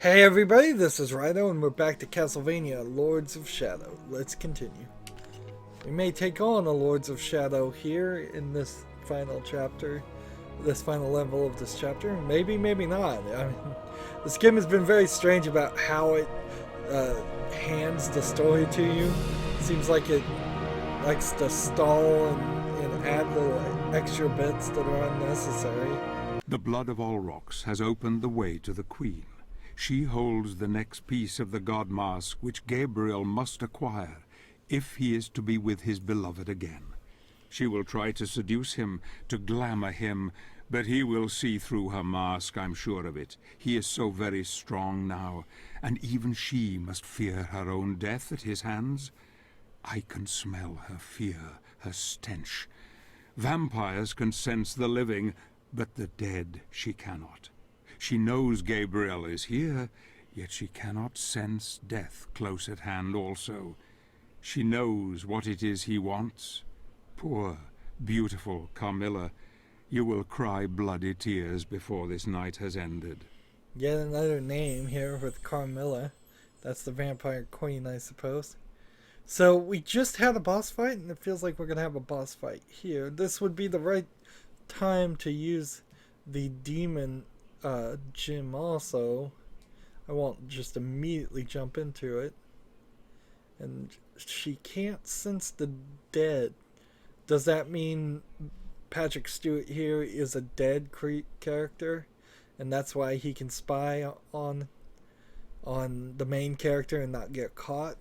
Hey everybody, this is Rydo and we're back to Castlevania, Lords of Shadow. Let's continue. We may take on a Lords of Shadow here in this final chapter, this final level of this chapter. Maybe, maybe not. I mean, this game has been very strange about how it hands the story to you. It seems like it likes to stall and add little extra bits that are unnecessary. The blood of all rocks has opened the way to the Queen. She holds the next piece of the god mask which Gabriel must acquire if he is to be with his beloved again. She will try to seduce him, to glamour him, but he will see through her mask, I'm sure of it. He is so very strong now, and even she must fear her own death at his hands. I can smell her fear, her stench. Vampires can sense the living, but the dead she cannot. She knows Gabriel is here, yet she cannot sense death close at hand also. She knows what it is he wants. Poor, beautiful Carmilla, you will cry bloody tears before this night has ended. Yet another name here with Carmilla. That's the vampire queen, I suppose. So we just had a boss fight, and it feels like we're going to have a boss fight here. This would be the right time to use the demon gym also. I won't just immediately jump into it. And she can't sense the dead. Does that mean Patrick Stewart here is a dead character? And that's why he can spy on the main character and not get caught?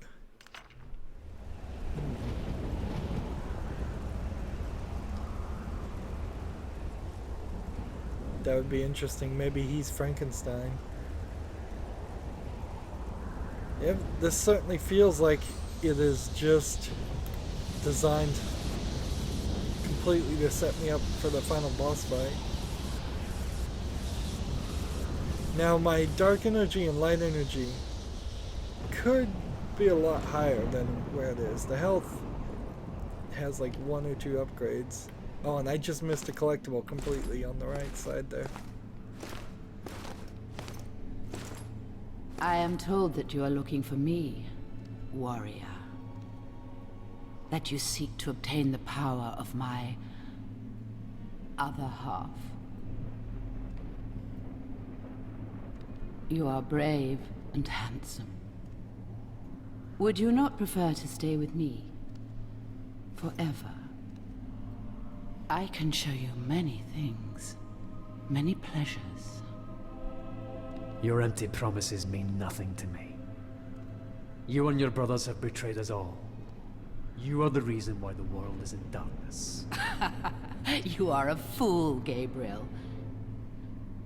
That would be interesting. Maybe he's Frankenstein. Yeah, this certainly feels like it is just designed completely to set me up for the final boss fight. Now my dark energy and light energy could be a lot higher than where it is. The health has like 1 or 2 upgrades. Oh, and I just missed a collectible completely on the right side there. I am told that you are looking for me, warrior. That you seek to obtain the power of my other half. You are brave and handsome. Would you not prefer to stay with me forever? I can show you many things, many pleasures. Your empty promises mean nothing to me. You and your brothers have betrayed us all. You are the reason why the world is in darkness. You are a fool, Gabriel.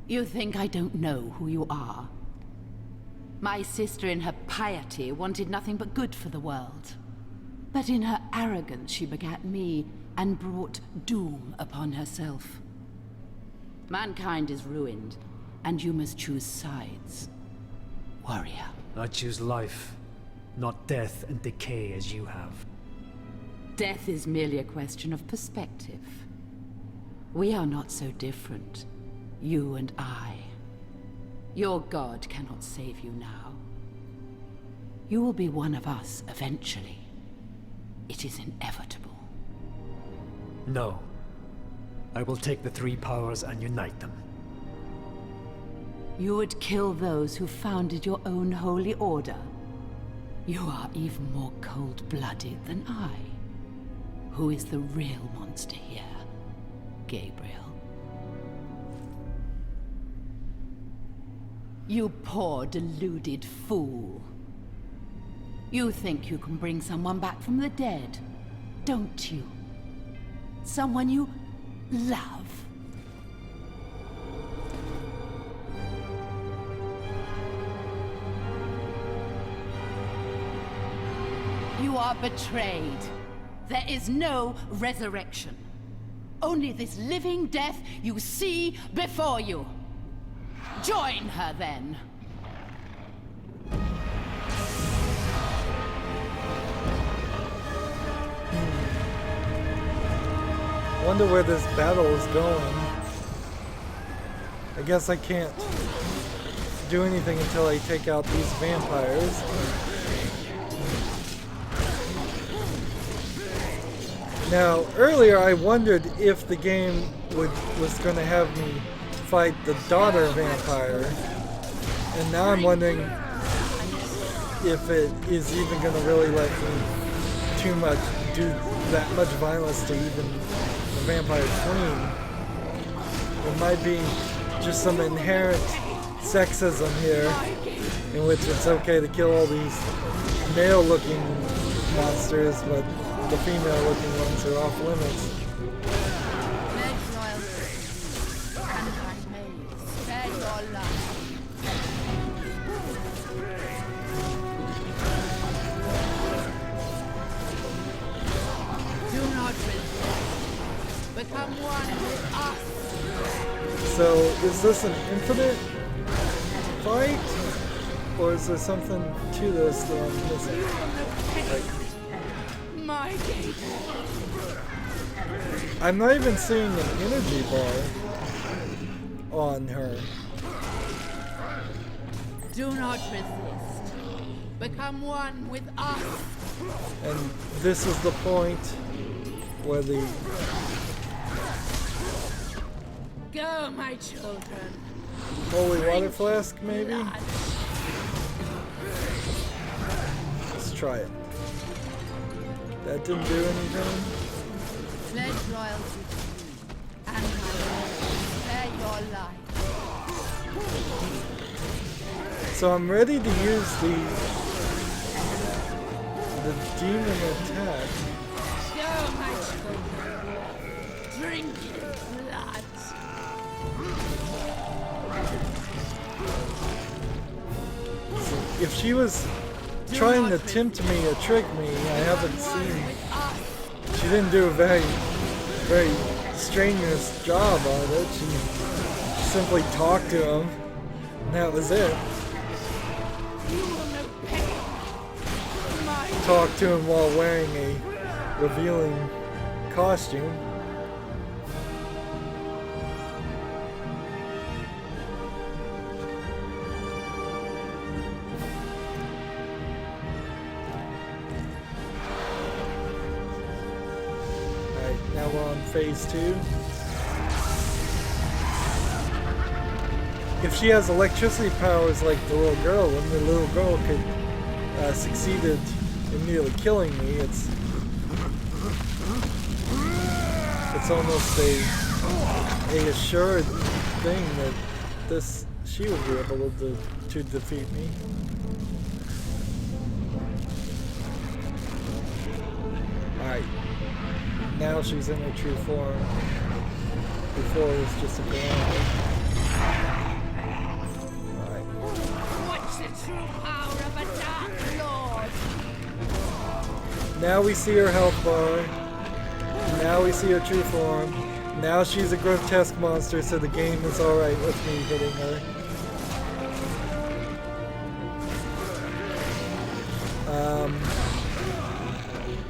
You think I don't know who you are? My sister in her piety wanted nothing but good for the world. But in her arrogance she begat me and brought doom upon herself. Mankind is ruined, and you must choose sides, warrior. I choose life, not death and decay as you have. Death is merely a question of perspective. We are not so different, you and I. Your god cannot save you now. You will be one of us eventually. It is inevitable. No. I will take the 3 powers and unite them. You would kill those who founded your own holy order. You are even more cold-blooded than I. Who is the real monster here, Gabriel? You poor, deluded fool. You think you can bring someone back from the dead, don't you? Someone you love. You are betrayed. There is no resurrection. Only this living death you see before you. Join her then. Wonder where this battle is going. I guess I can't do anything until I take out these vampires. Now, earlier I wondered if the game was going to have me fight the daughter vampire, and now I'm wondering if it is even going to really let me do that much violence to even the vampire queen. It might be just some inherent sexism here, in which it's okay to kill all these male-looking monsters, but the female-looking ones are off limits. Become one with us. So, is this an infinite fight? Or is there something to this that I'm missing? My gate. I'm not even seeing an energy bar on her. Do not resist. Become one with us. And this is the point where the... Go, my children. holy water flask, maybe? Let's try it. That didn't do anything. Pledge loyalty to me and my lord. Spare your life. So I'm ready to use the demon attack. Go, my children. Drink his blood. If she was trying to tempt me or trick me, I haven't seen. She didn't do a very strenuous job on it. She simply talked to him, and that was it. Talked to him while wearing a revealing costume. Now we're on phase 2. If she has electricity powers like the little girl, then the little girl could succeeded in nearly killing me. It's almost a assured thing that she would be able to defeat me. Alright. Now she's in her true form. Before it was just a glamour. Alright. What's the true power of a dark lord? Now we see her health bar. Now we see her true form. Now she's a grotesque monster, so the game is alright with me hitting her.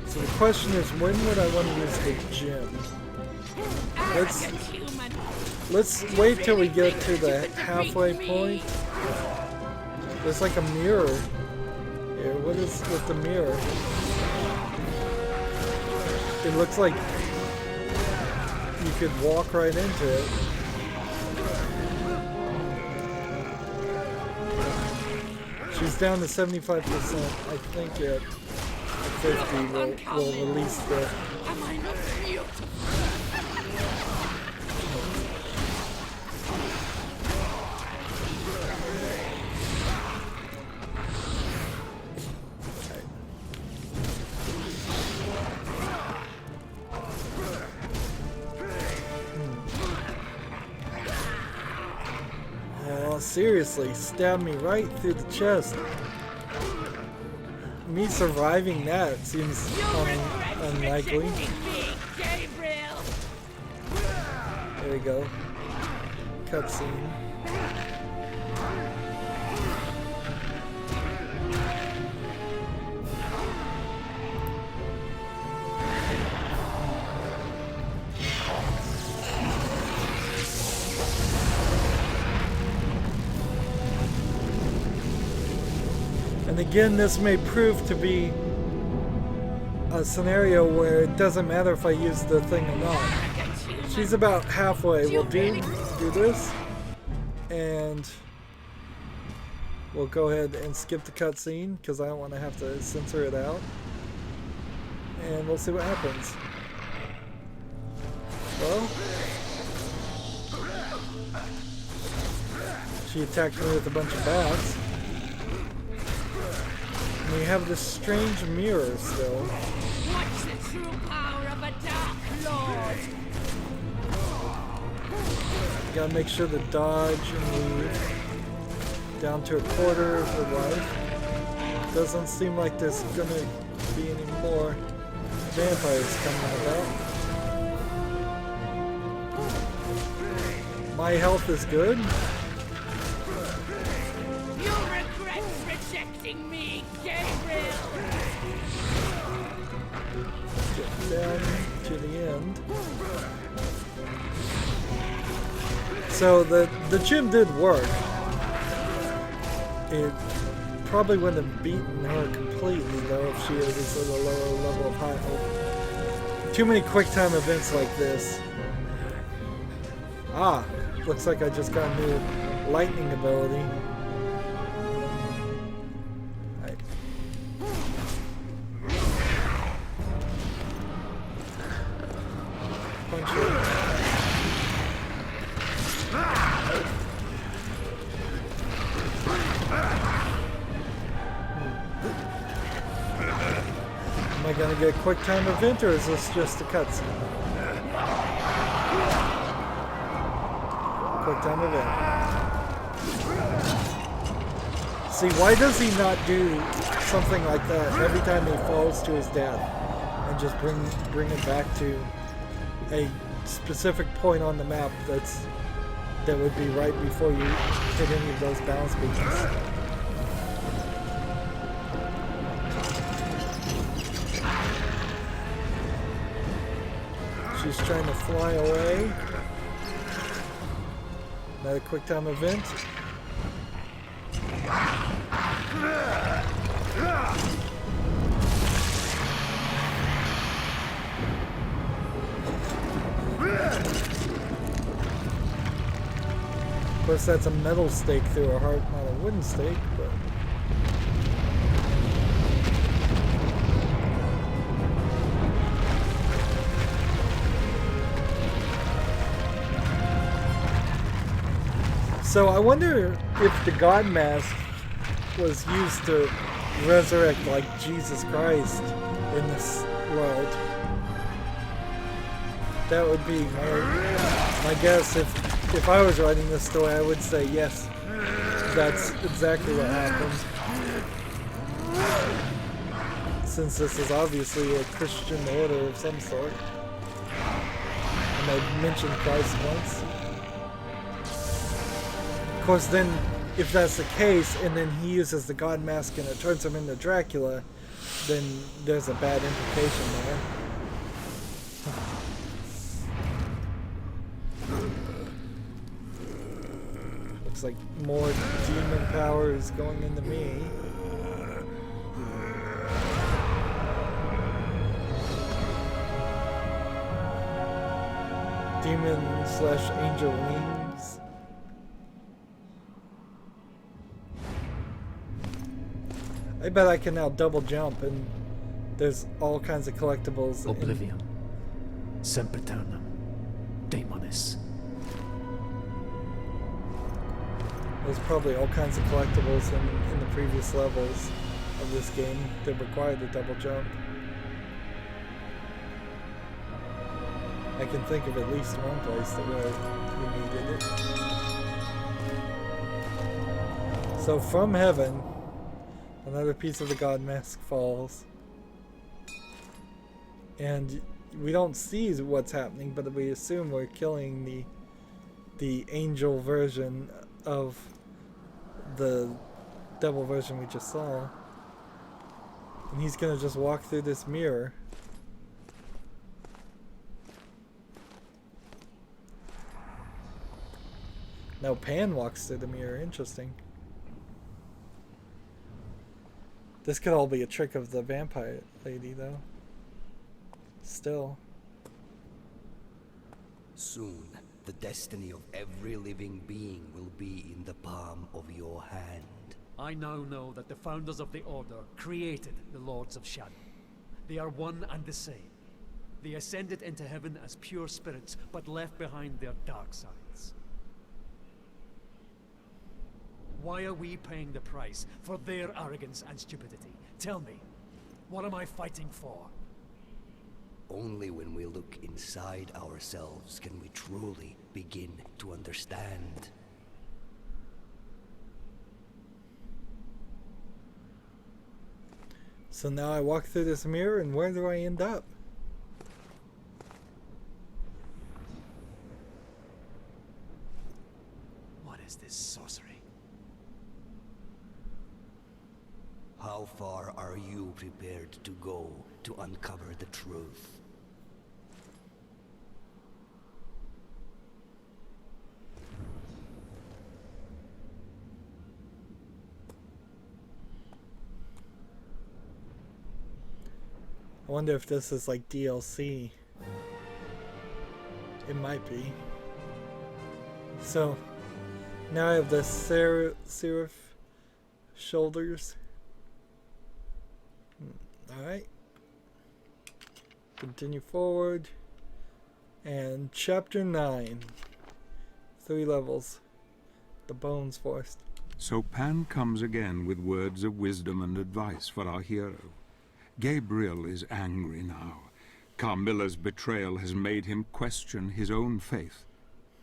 So the question is, when would I want to use the gem? Let's wait till we get to the halfway point. There's like a mirror here. What is with the mirror? It looks like you could walk right into it. She's down to 75%. I think at 50 will release the... Am I not beautiful? Oh, seriously, stabbed me right through the chest. Me surviving that seems unlikely. There we go. Cutscene. And again, this may prove to be a scenario where it doesn't matter if I use the thing or not. She's about halfway. We'll do this, and we'll go ahead and skip the cutscene because I don't want to have to censor it out. And we'll see what happens. Well, she attacked me with a bunch of bats. And we have this strange mirror still. What's the true power of a Dark Lord? Gotta make sure to dodge and leave. Down to a quarter of her life. Doesn't seem like there's gonna be any more vampires coming about. My health is good. You'll regret rejecting me, Gabriel! Get down to the end. So the gym did work. It probably wouldn't have beaten her completely though if she was at a lower level of high hope. Too many quick time events like this. Ah, looks like I just got a new lightning ability. Right. Punch her. Am I gonna get a quick time event or is this just a cutscene? Quick time event. See, why does he not do something like that every time he falls to his death and just bring it back to a specific point on the map that would be right before you hit any of those balance beacons? She's trying to fly away. Another quick time event. Of course, that's a metal stake through her heart, not a wooden stake, but... So I wonder if the God Mask was used to resurrect like Jesus Christ in this world. That would be my guess. If I was writing this story, I would say yes, that's exactly what happened. Since this is obviously a Christian order of some sort. And I mentioned Christ once. Of course, then, if that's the case, and then he uses the God Mask and it turns him into Dracula, then there's a bad implication there. Looks like more demon power is going into me. Demon/angel wings. I bet I can now double jump and there's all kinds of collectibles. Oblivion. Sempiternum. Daemonis. There's probably all kinds of collectibles in the previous levels of this game that required a double jump. I can think of at least one place that where we needed it. So from heaven, another piece of the God Mask falls. And we don't see what's happening, but we assume we're killing the angel version of the devil version we just saw. And he's gonna just walk through this mirror. Now Pan walks through the mirror. Interesting. This could all be a trick of the vampire lady, though. Still. Soon, the destiny of every living being will be in the palm of your hand. I now know that the founders of the Order created the Lords of Shadow. They are one and the same. They ascended into heaven as pure spirits, but left behind their dark sides. Why are we paying the price for their arrogance and stupidity? Tell me, what am I fighting for? Only when we look inside ourselves can we truly begin to understand. So now I walk through this mirror, and where do I end up? What is this sorcery? How far are you prepared to go to uncover the truth? I wonder if this is like DLC. It might be. So, now I have the serif shoulders. Alright. Continue forward. And chapter 9. 3 levels. The Bones Forest. So Pan comes again with words of wisdom and advice for our hero. Gabriel is angry now. Carmilla's betrayal has made him question his own faith.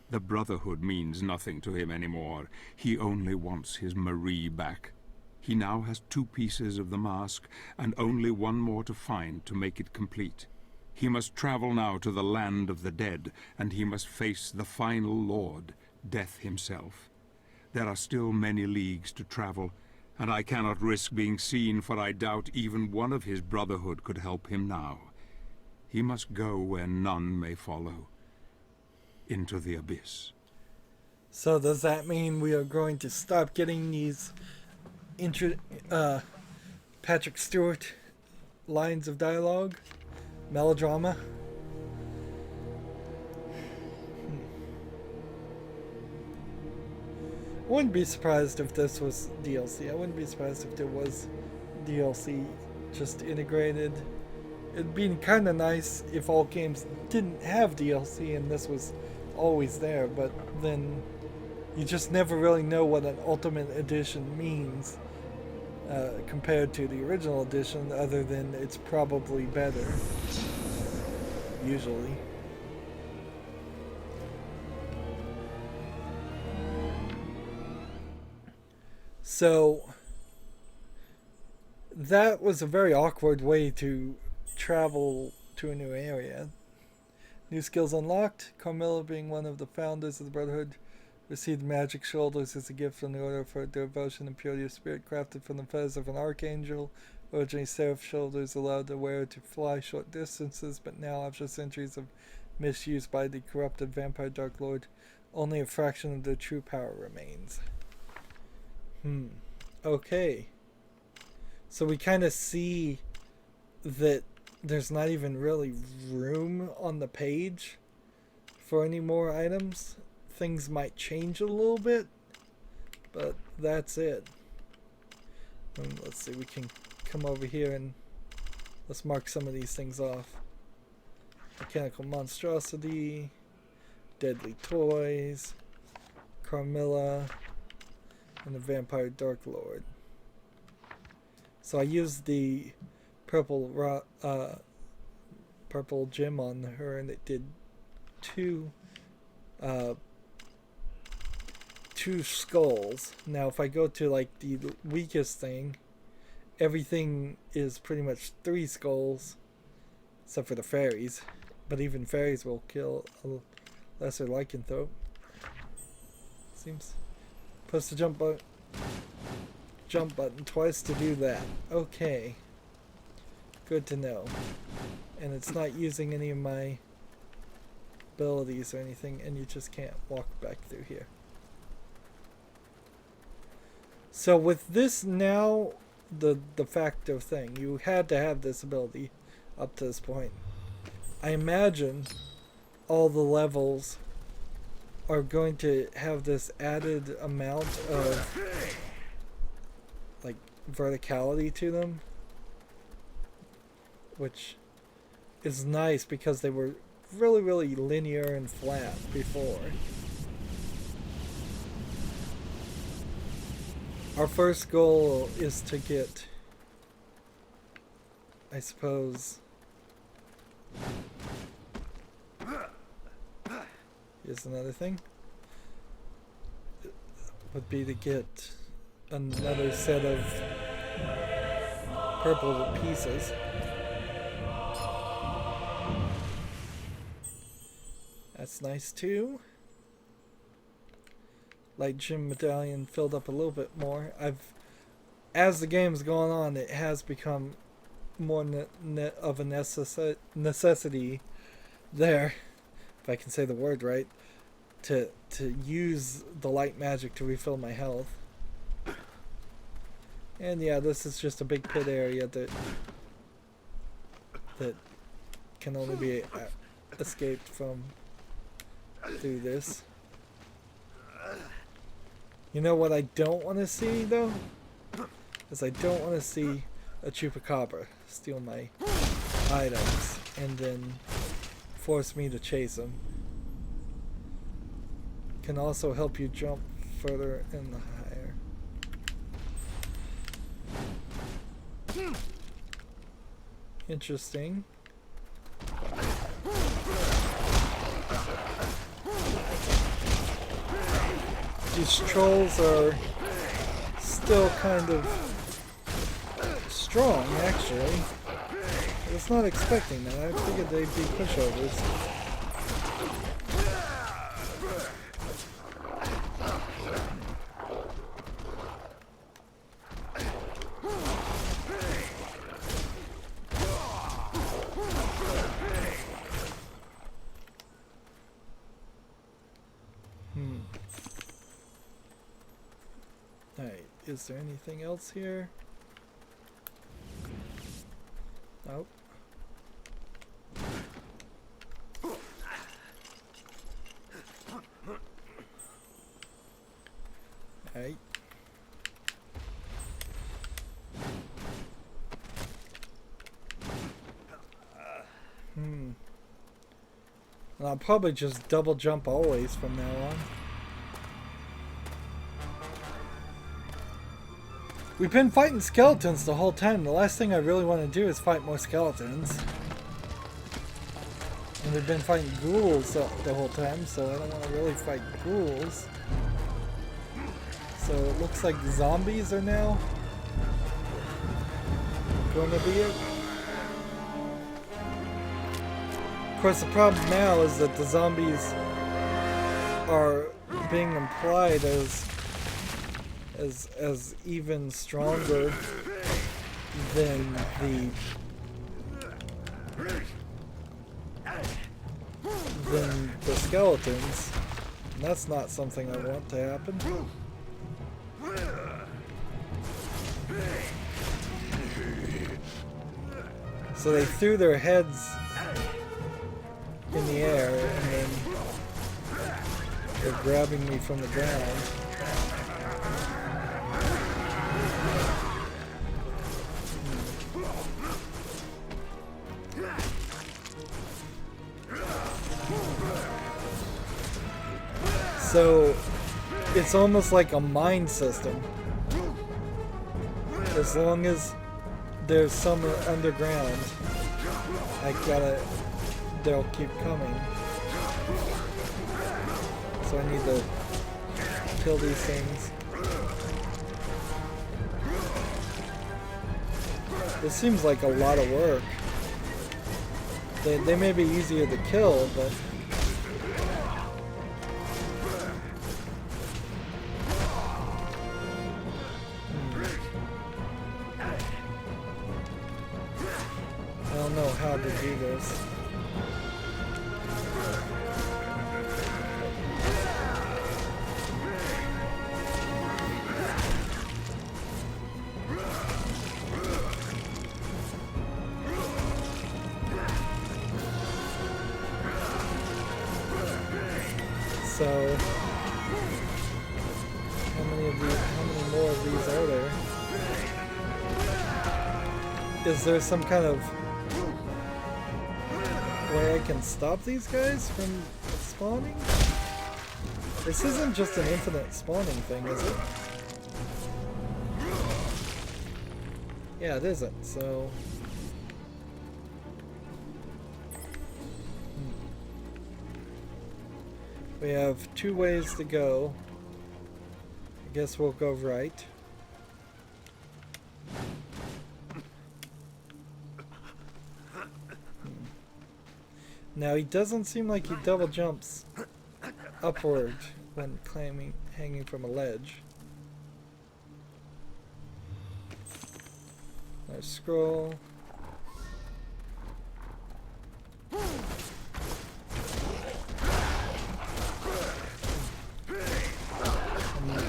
The Brotherhood means nothing to him anymore. He only wants his Marie back. He now has 2 pieces of the mask, and only 1 more to find to make it complete. He must travel now to the land of the dead, and he must face the final Lord, Death himself. There are still many leagues to travel, and I cannot risk being seen, for I doubt even one of his Brotherhood could help him now. He must go where none may follow, into the abyss. So does that mean we are going to stop getting these Patrick Stewart lines of dialogue? Melodrama? I wouldn't be surprised if this was DLC. I wouldn't be surprised if there was DLC just integrated. It'd be kind of nice if all games didn't have DLC and this was always there, but then you just never really know what an Ultimate Edition means compared to the original edition, other than it's probably better, usually. So that was a very awkward way to travel to a new area. New skills unlocked. Carmilla, being one of the founders of the Brotherhood, received magic shoulders as a gift from the Order for devotion and purity of spirit, crafted from the feathers of an archangel. Originally, seraph shoulders allowed the wearer to fly short distances, but now, after centuries of misuse by the corrupted vampire Dark Lord, only a fraction of their true power remains. Okay. So we kind of see that there's not even really room on the page for any more items. Things might change a little bit, but that's it. Let's see, we can come over here and let's mark some of these things off. Mechanical monstrosity, deadly toys, Carmilla, and the vampire Dark Lord. So I used the purple gem on her, and it did two skulls. Now if I go to like the weakest thing, everything is pretty much 3 skulls, except for the fairies. But even fairies will kill a lesser lycanthrope. Seems. Press the jump button twice to do that. Okay. Good to know. And it's not using any of my abilities or anything, and you just can't walk back through here. So with this now the de facto thing. You had to have this ability up to this point. I imagine all the levels are going to have this added amount of like verticality to them, which is nice because they were really linear and flat before. Our first goal is to get, I suppose, here's another thing, would be to get another set of purple pieces. That's nice too. Light gem medallion filled up a little bit more. As the game's gone on, it has become more of a necessity there, if I can say the word right, to use the light magic to refill my health. And yeah, this is just a big pit area that can only be escaped from through this. You know what I don't want to see, though? Is I don't want to see a chupacabra steal my items and then force me to chase him. Can also help you jump further in the higher. Interesting. These trolls are still kind of strong, actually. I was not expecting that. I figured they'd be pushovers. Alright, is there anything else here? Nope. Alright. And I'll probably just double jump always from now on. We've been fighting skeletons the whole time. The last thing I really want to do is fight more skeletons. And we've been fighting ghouls the whole time, so I don't want to really fight ghouls. So it looks like zombies are now going to be it. Of course, the problem now is that the zombies are being implied as even stronger than the skeletons, and that's not something I want to happen. So they threw their heads in the air and then they're grabbing me from the ground. So it's almost like a mine system. As long as there's somewhere underground, they'll keep coming. So I need to kill these things. This seems like a lot of work. They may be easier to kill, but I don't know how to do this. is there some kind of way I can stop these guys from spawning? This isn't just an infinite spawning thing, is it? Yeah, it isn't, so... We have 2 ways to go. I guess we'll go right. Now he doesn't seem like he double jumps upward when hanging from a ledge. Nice scroll.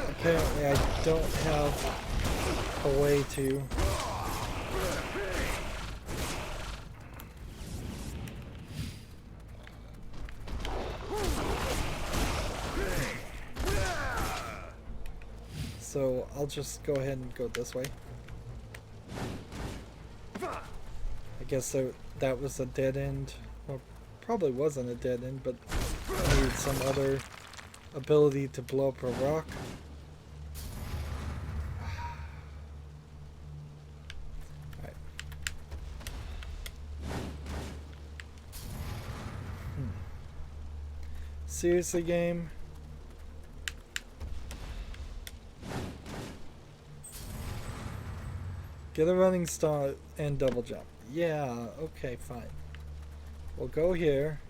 Apparently I don't have a way to... So I'll just go ahead and go this way. I guess that was a dead end. Well, probably wasn't a dead end, but I needed some other ability to blow up a rock. Alright. Seriously, game? Get a running start and double jump. Yeah, okay, fine. We'll go here.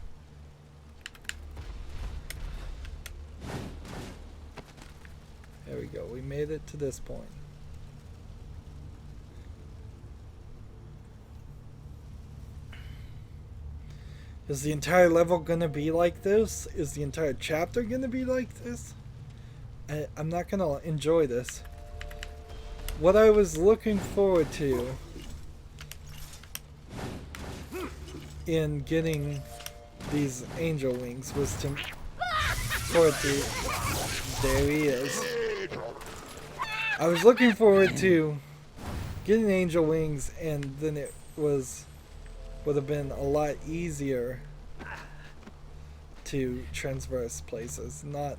There we go. We made it to this point. Is the entire level gonna be like this? Is the entire chapter gonna be like this? I'm not gonna enjoy this. What I was looking forward to in getting these angel wings was to there he is. I was looking forward to getting angel wings, and then it would have been a lot easier to transverse places, not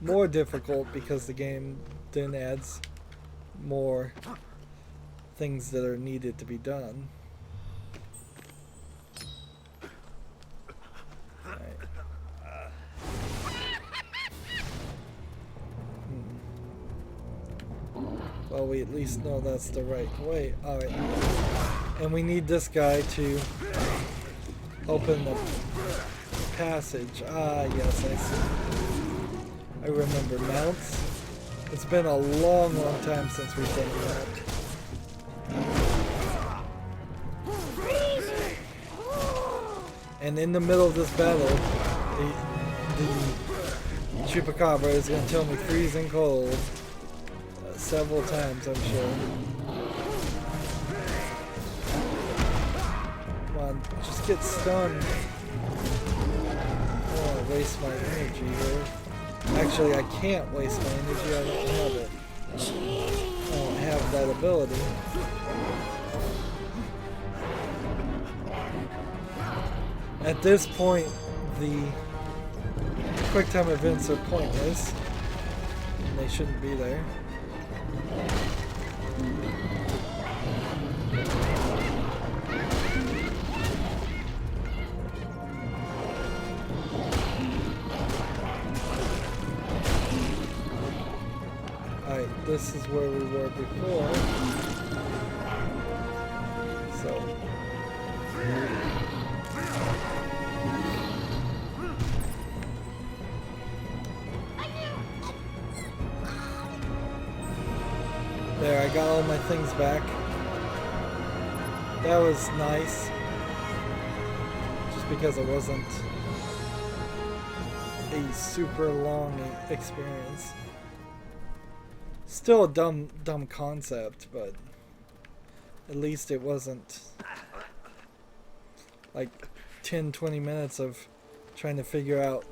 more difficult, because the game then adds more things that are needed to be done. Well, we at least know that's the right way. Alright. And we need this guy to open the passage. Ah, yes, I see. I remember mounts. It's been a long, long time since we've done that. And in the middle of this battle, the Chupacabra is going to tell me freezing cold several times, I'm sure. Come on, just get stunned. I don't want to waste my energy here. Actually, I can't waste my energy, I don't have it. I don't have that ability. At this point, the quick time events are pointless. And they shouldn't be there. Alright, this is where we were before. So. There, I got all my things back. That was nice. Just because it wasn't a super long experience. Still a dumb concept, but at least it wasn't like 10-20 minutes of trying to figure out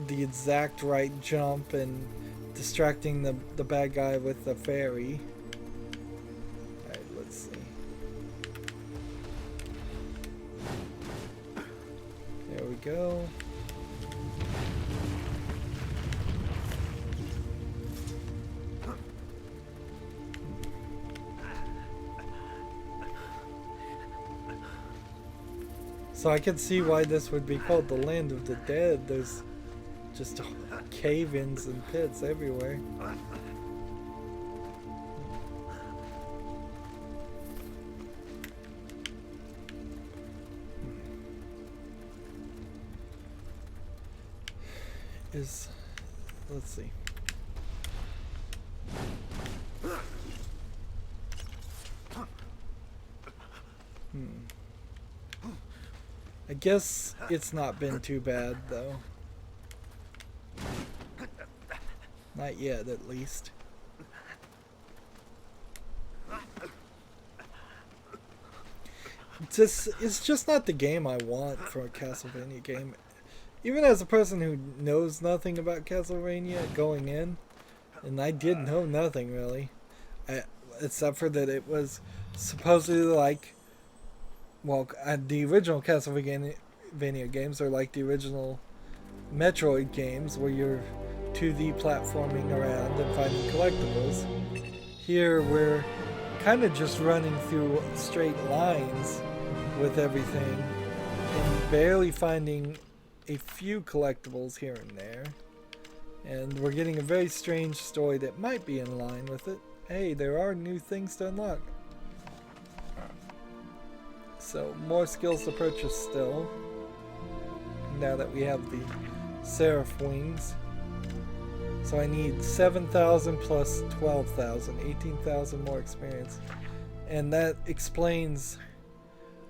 the exact right jump and distracting the bad guy with the fairy. Alright, let's see. go. So I can see why this would be called the Land of the Dead. There's just cave-ins and pits everywhere. Let's see. I guess it's not been too bad, though. Not yet, at least. It's just not the game I want for a Castlevania game. Even as a person who knows nothing about Castlevania going in, and I did know nothing really, except for that it was supposedly like, well, the original Castlevania games are like the original Metroid games where you're 2D platforming around and finding collectibles. Here we're kind of just running through straight lines with everything and barely finding a few collectibles here and there. And we're getting a very strange story that might be in line with it. Hey, there are new things to unlock. So, more skills to purchase still. Now that we have the Seraph Wings. So I need 7,000 plus 12,000. 18,000 more experience. And that explains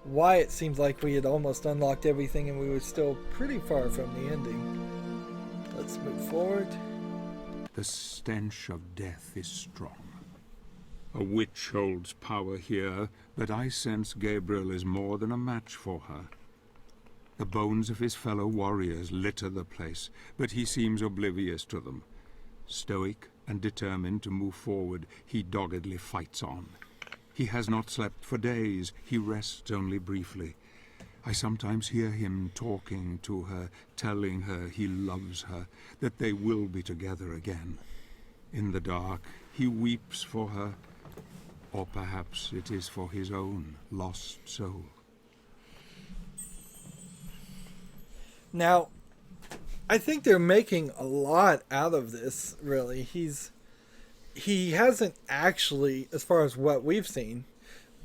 why it seems like we had almost unlocked everything and we were still pretty far from the ending. Let's move forward. The stench of death is strong. A witch holds power here, but I sense Gabriel is more than a match for her. The bones of his fellow warriors litter the place, but he seems oblivious to them. Stoic and determined to move forward, he doggedly fights on. He has not slept for days, he rests only briefly. I sometimes hear him talking to her, telling her he loves her, that they will be together again. In the dark, he weeps for her, or perhaps it is for his own lost soul. Now, I think they're making a lot out of this, really. He hasn't actually, as far as what we've seen,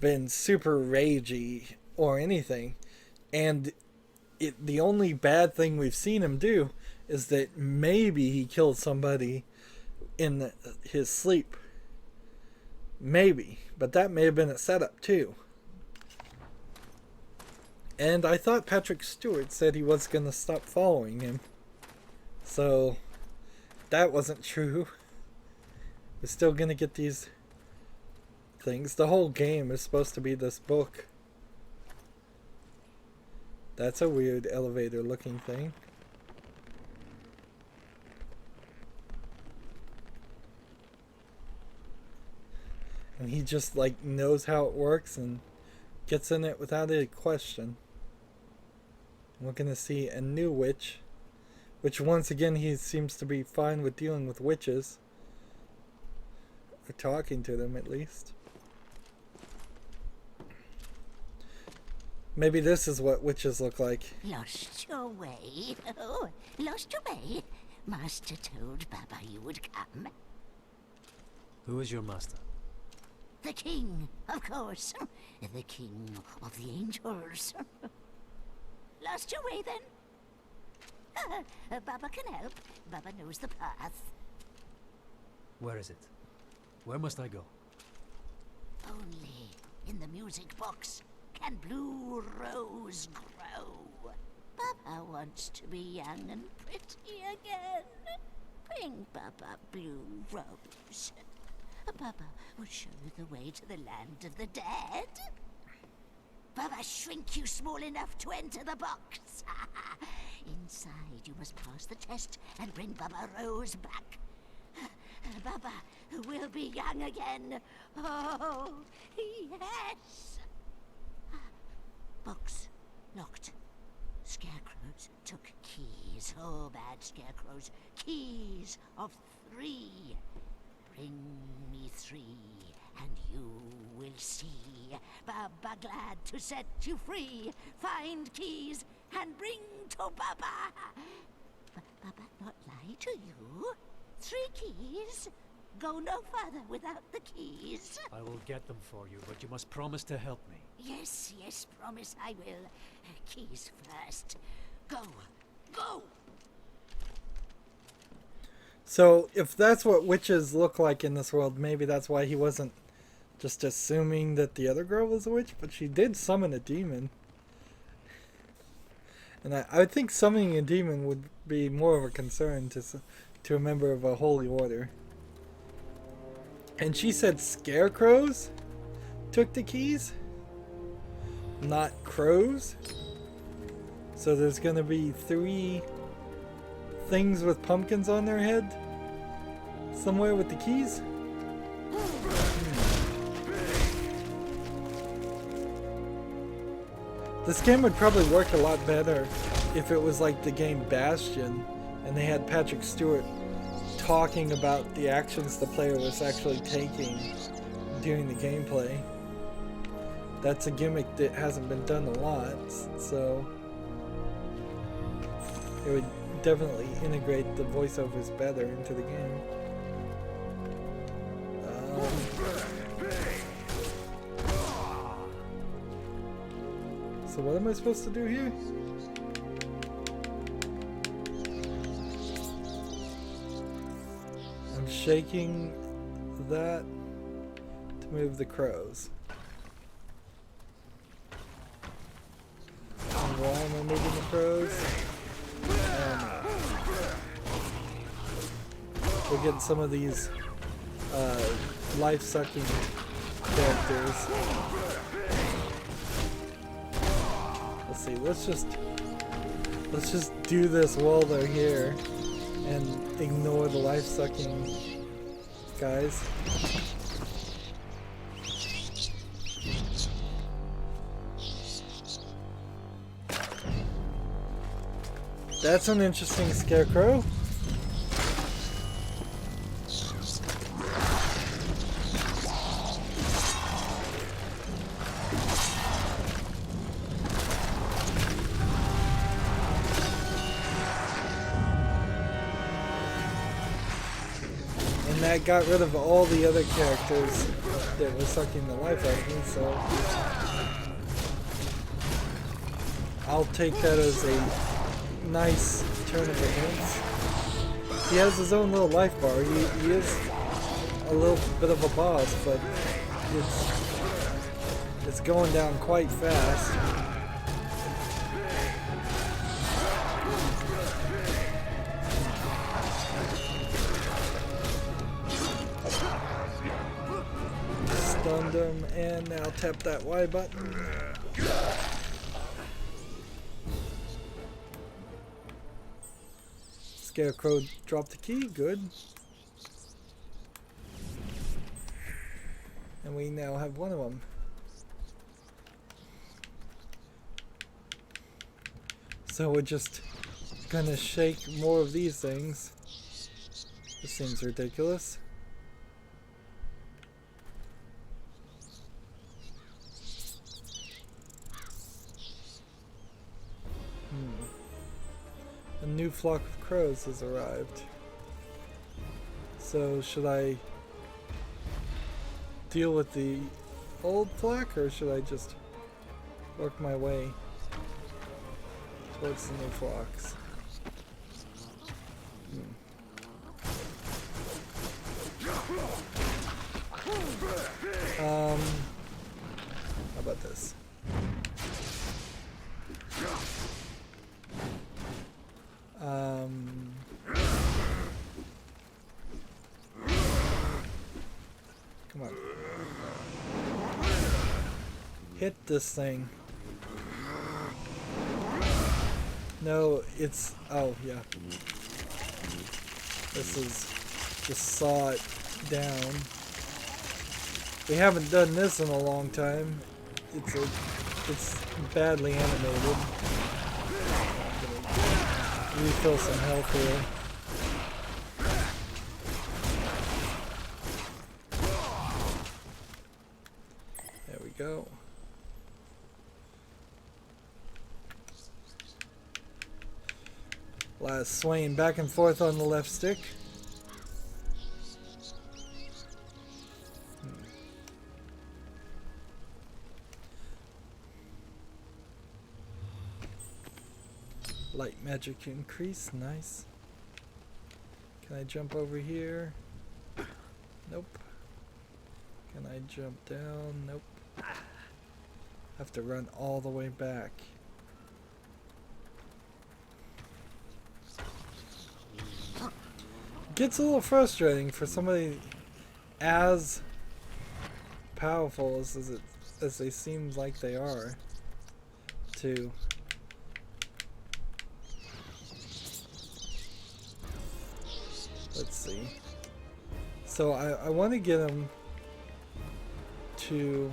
been super ragey or anything. And the only bad thing we've seen him do is that maybe he killed somebody in his sleep. Maybe. But that may have been a setup too. And I thought Patrick Stewart said he was going to stop following him. So, that wasn't true. We're still going to get these things. The whole game is supposed to be this book. That's a weird elevator looking thing. And he just like knows how it works and gets in it without a question. We're gonna see a new witch, which once again he seems to be fine with dealing with witches. Or talking to them at least. Maybe this is what witches look like. Lost your way? Oh, lost your way? Master told Baba you would come. Who is your master? The king, of course. The king of the angels. Lost your way then? Baba can help. Baba knows the path. Where is it? Where must I go? Only in the music box can blue rose grow. Baba wants to be young and pretty again. Bring Baba blue rose. Baba will show you the way to the land of the dead. Baba shrink you small enough to enter the box. Inside you must pass the test and bring Baba Rose back. Baba will be young again. Oh, yes. Box locked. Scarecrows took keys. Oh, bad scarecrows. Keys of 3. Bring me 3, and you will see. Baba glad to set you free. Find keys and bring to Baba. Baba not lie to you. 3 keys. Go no further without the keys. I will get them for you, but you must promise to help me. Yes, yes, promise I will. Keys first. Go, go! So, if that's what witches look like in this world, maybe that's why he wasn't just assuming that the other girl was a witch, but she did summon a demon. And I would think summoning a demon would be more of a concern to a member of a holy order. And she said scarecrows took the keys? Not crows? So there's gonna be 3 things with pumpkins on their head? Somewhere with the keys? This game would probably work a lot better if it was like the game Bastion and they had Patrick Stewart talking about the actions the player was actually taking during the gameplay. That's a gimmick that hasn't been done a lot, so it would definitely integrate the voiceovers better into the game. So what am I supposed to do here? I'm shaking that to move the crows. And why am I moving the crows? We'll get some of these life-sucking characters. Let's see, let's just do this while they're here and ignore the life-sucking guys. That's an interesting scarecrow. That got rid of all the other characters that were sucking the life out of me, so I'll take that as a nice turn of events. He has his own little life bar. He is a little bit of a boss, but it's going down quite fast. Stunned him, and now tap that Y button. Scarecrow dropped the key, good. And we now have one of them. So we're just gonna shake more of these things. This seems ridiculous. A new flock of crows has arrived. So should I deal with the old flock, or should I just work my way towards the new flocks? How about this? Come on. Hit this thing. No, it's... Oh, yeah. This is... Just saw it down. We haven't done this in a long time. It's badly animated. refill some health here. There we go. Last swaying back and forth on the left stick. Light magic increase, nice. Can I jump over here? Nope. Can I jump down? Nope. Have to run all the way back. Gets a little frustrating for somebody as powerful as they seem like they are to let's see. So I want to get him to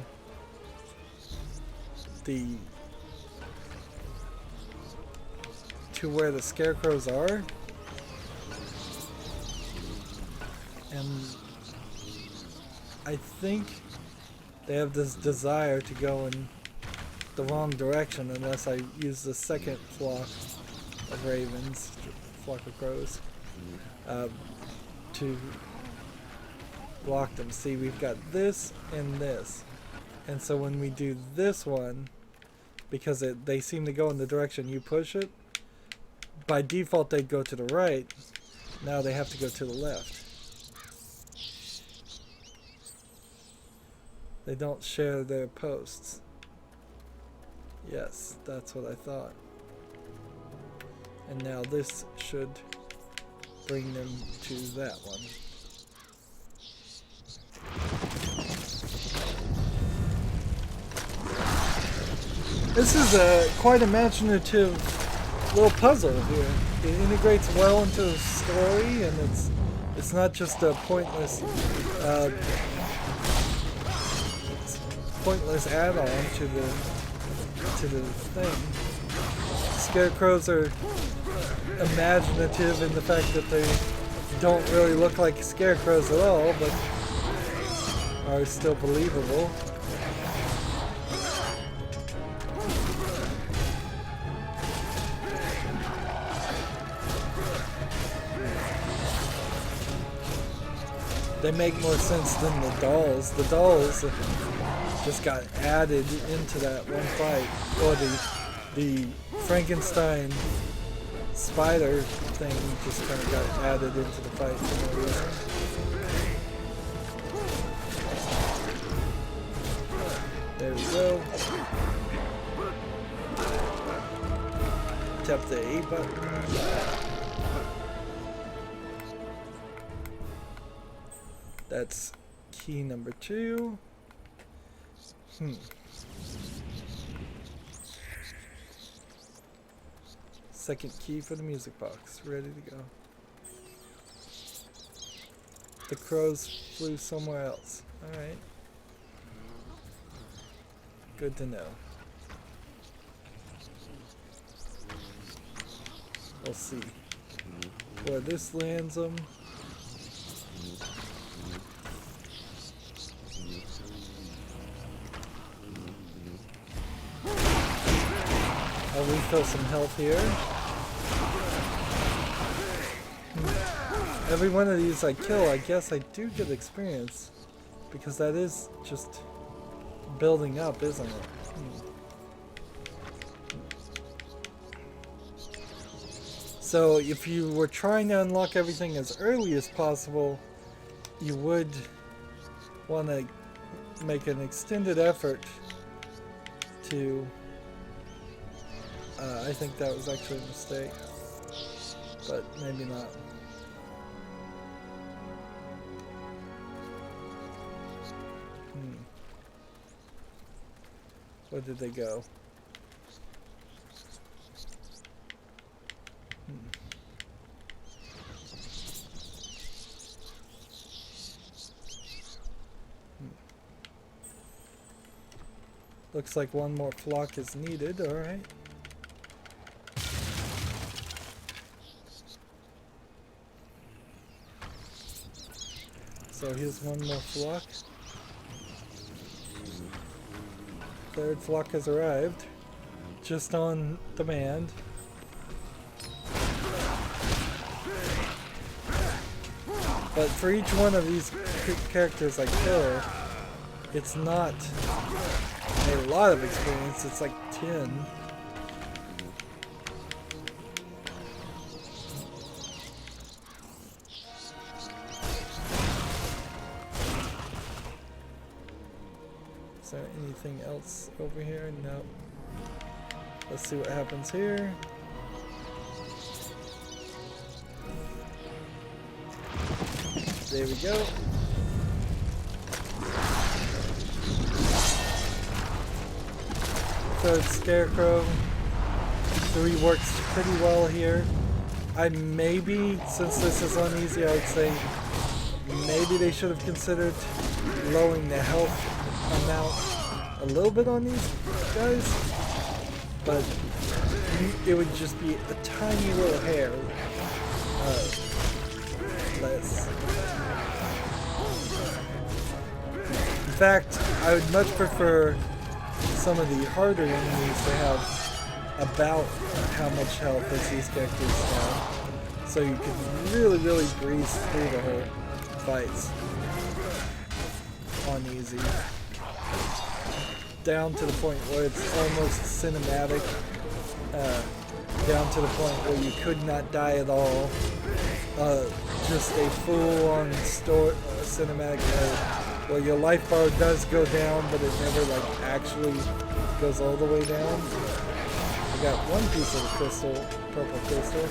where the scarecrows are, and I think they have this desire to go in the wrong direction unless I use the second flock of ravens, flock of crows, to block them. See, we've got this and this, and so when we do this one, because they seem to go in the direction you push it, by default they'd go to the right. Now they have to go to the left. They don't share their posts. Yes, that's what I thought. And now this should bring them to that one. This is a quite imaginative little puzzle here. It integrates well into the story, and it's not just a pointless add-on to the thing. Scarecrows are imaginative in the fact that they don't really look like scarecrows at all, but are still believable. They make more sense than the dolls. The dolls just got added into that one fight, or the Frankenstein spider thing just kind of got added into the fight for no reason. There we go. Tap the A button. That's key number 2. Second key for the music box. Ready to go. The crows flew somewhere else. Alright. Good to know. We'll see where this lands them. I'll refill some health here. Every one of these I kill, I guess I do get experience. Because that is just building up, isn't it? So if you were trying to unlock everything as early as possible, you would want to make an extended effort to... I think that was actually a mistake, but maybe not. Where did they go? Looks like one more flock is needed, alright. So here's one more flock. Third flock has arrived. Just on demand. But for each one of these characters I kill, it's not a lot of experience, it's like 10. Is there anything else over here? No. Let's see what happens here. There we go. Third Scarecrow. 3 works pretty well here. I maybe, since this is uneasy, I would say maybe they should have considered lowering the health amount a little bit on these guys. But it would just be a tiny little hair less. In fact, I would much prefer some of the harder enemies to have about how much health as these characters have, so you can really breeze through the whole fights on easy, down to the point where it's almost cinematic, down to the point where you could not die at all, just a full-on cinematic mode where your life bar does go down, but it never like actually goes all the way down. I got one piece of the crystal, purple crystal.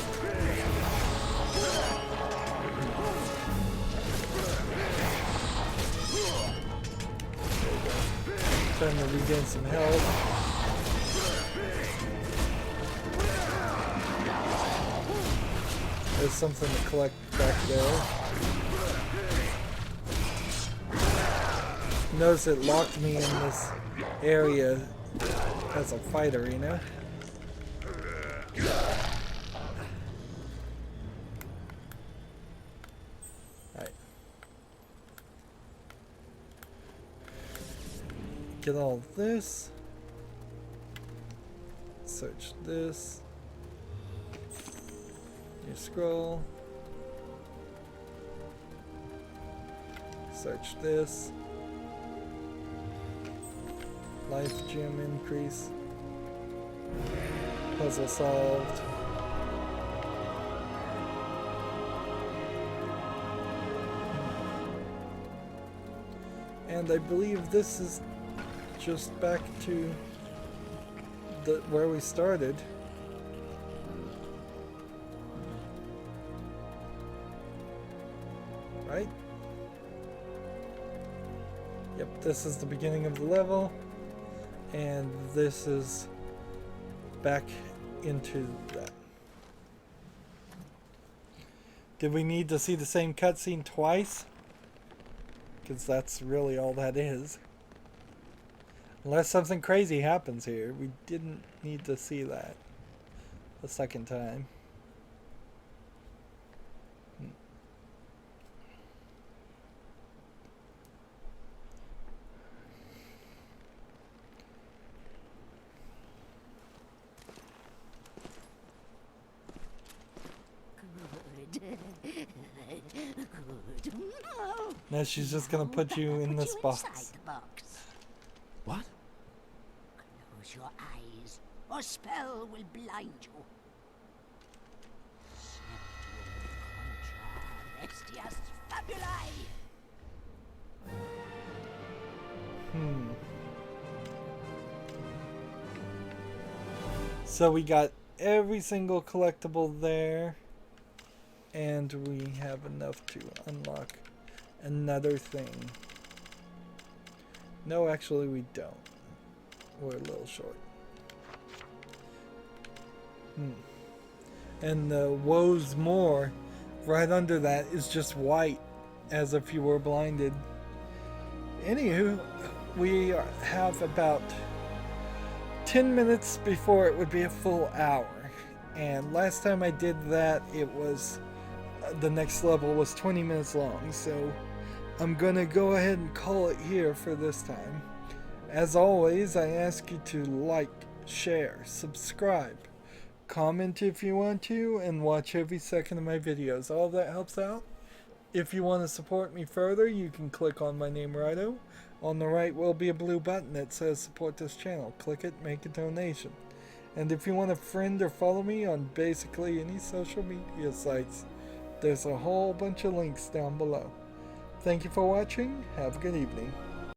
Trying to regain some health. There's something to collect back there. Notice it locked me in this area as a fight arena. Alright. Get all of this. Search this. You scroll. Search this. Life gem increase. Puzzle solved. And I believe this is just back to where we started. Right? Yep, this is the beginning of the level. And this is back into that. Did we need to see the same cutscene twice? Because that's really all that is. Unless something crazy happens here, we didn't need to see that a second time. Now she's just gonna put you in this box. What? Close your eyes, or spell will blind you. Bestias fabuli. So we got every single collectible there, and we have enough to unlock another thing. No, actually we don't. We're a little short. And the Woe's More, right under that, is just white, as if you were blinded. Anywho, we have about 10 minutes before it would be a full hour. And last time I did that, it was... the next level was 20 minutes long, so I'm gonna go ahead and call it here for this time. As always, I ask you to like, share, subscribe, comment if you want to, and watch every second of my videos. All that helps out. If you want to support me further, you can click on my name, Rydo. On the right will be a blue button that says support this channel. Click it, make a donation. And if you want to friend or follow me on basically any social media sites, there's a whole bunch of links down below. Thank you for watching. Have a good evening.